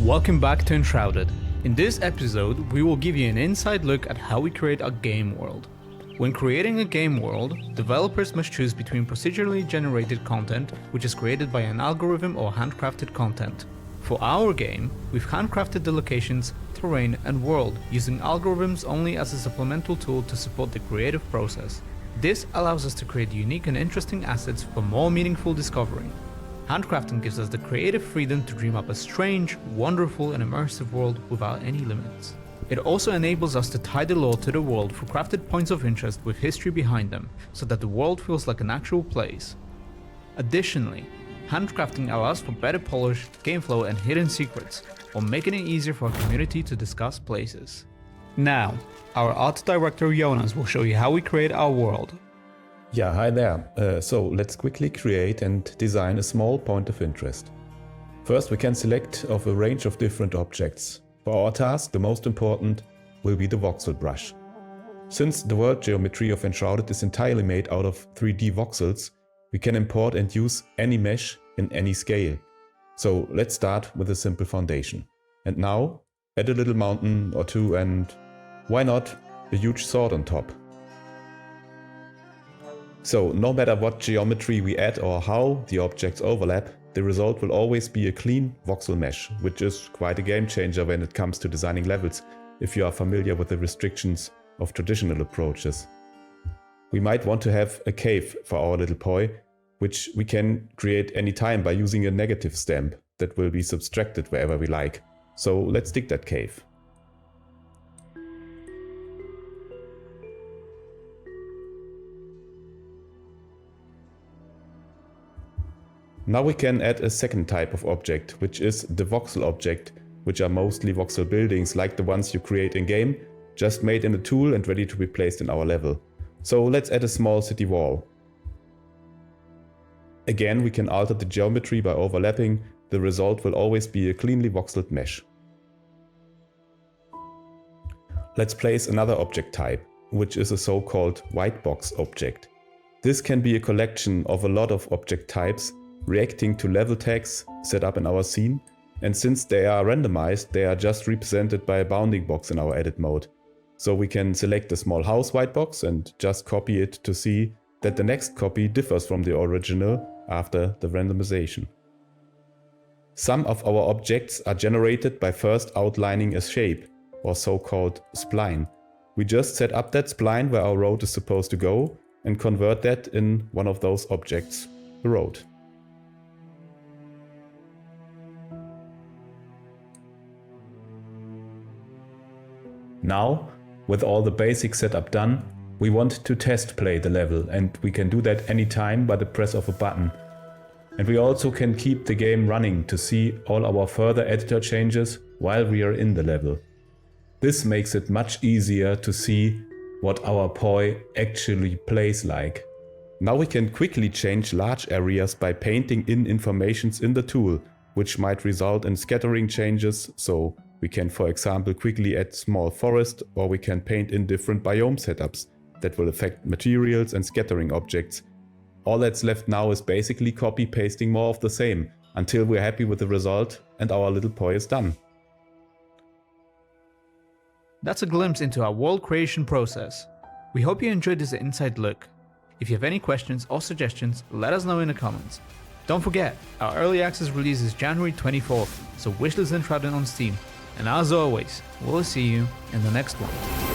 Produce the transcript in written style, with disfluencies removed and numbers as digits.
Welcome back to Enshrouded. In this episode, we will give you an inside look at how we create a game world. When creating a game world, developers must choose between procedurally generated content, which is created by an algorithm, or handcrafted content. For our game, we've handcrafted the locations, terrain, and world using algorithms only as a supplemental tool to support the creative process. This allows us to create unique and interesting assets for more meaningful discovery. Handcrafting gives us the creative freedom to dream up a strange, wonderful, and immersive world without any limits. It also enables us to tie the lore to the world for crafted points of interest with history behind them, so that the world feels like an actual place. Additionally, handcrafting allows for better polish, game flow, and hidden secrets, while making it easier for our community to discuss places. Now, our art director Jonas will show you how we create our world. Yeah, hi there. So let's quickly create and design a small point of interest. First, we can select of a range of different objects. For our task, the most important will be the voxel brush. Since the world geometry of Enshrouded is entirely made out of 3D voxels, we can import and use any mesh in any scale. So let's start with a simple foundation. And now, add a little mountain or two, and why not a huge sword on top. So no matter what geometry we add or how the objects overlap, the result will always be a clean voxel mesh, which is quite a game changer when it comes to designing levels, if you are familiar with the restrictions of traditional approaches. We might want to have a cave for our little poi, which we can create anytime by using a negative stamp that will be subtracted wherever we like. So let's dig that cave. Now we can add a second type of object, which is the voxel object, which are mostly voxel buildings like the ones you create in-game, just made in a tool and ready to be placed in our level. So let's add a small city wall. Again, we can alter the geometry by overlapping. The result will always be a cleanly voxeled mesh. Let's place another object type, which is a so-called white box object. This can be a collection of a lot of object types, reacting to level tags set up in our scene, and since they are randomized, they are just represented by a bounding box in our edit mode. So we can select a small house white box and just copy it to see that the next copy differs from the original after the randomization. Some of our objects are generated by first outlining a shape, or so-called spline. We just set up that spline where our road is supposed to go and convert that in one of those objects, the road. Now, with all the basic setup done, we want to test play the level, and we can do that anytime by the press of a button. And we also can keep the game running to see all our further editor changes while we are in the level. This makes it much easier to see what our poi actually plays like. Now we can quickly change large areas by painting in informations in the tool, which might result in scattering changes, so we can, for example, quickly add small forest, or we can paint in different biome setups that will affect materials and scattering objects. All that's left now is basically copy-pasting more of the same, until we're happy with the result and our little poi is done. That's a glimpse into our world creation process. We hope you enjoyed this inside look. If you have any questions or suggestions, let us know in the comments. Don't forget, our early access release is January 24th, so wishlist Enshrouded on Steam. And as always, we'll see you in the next one.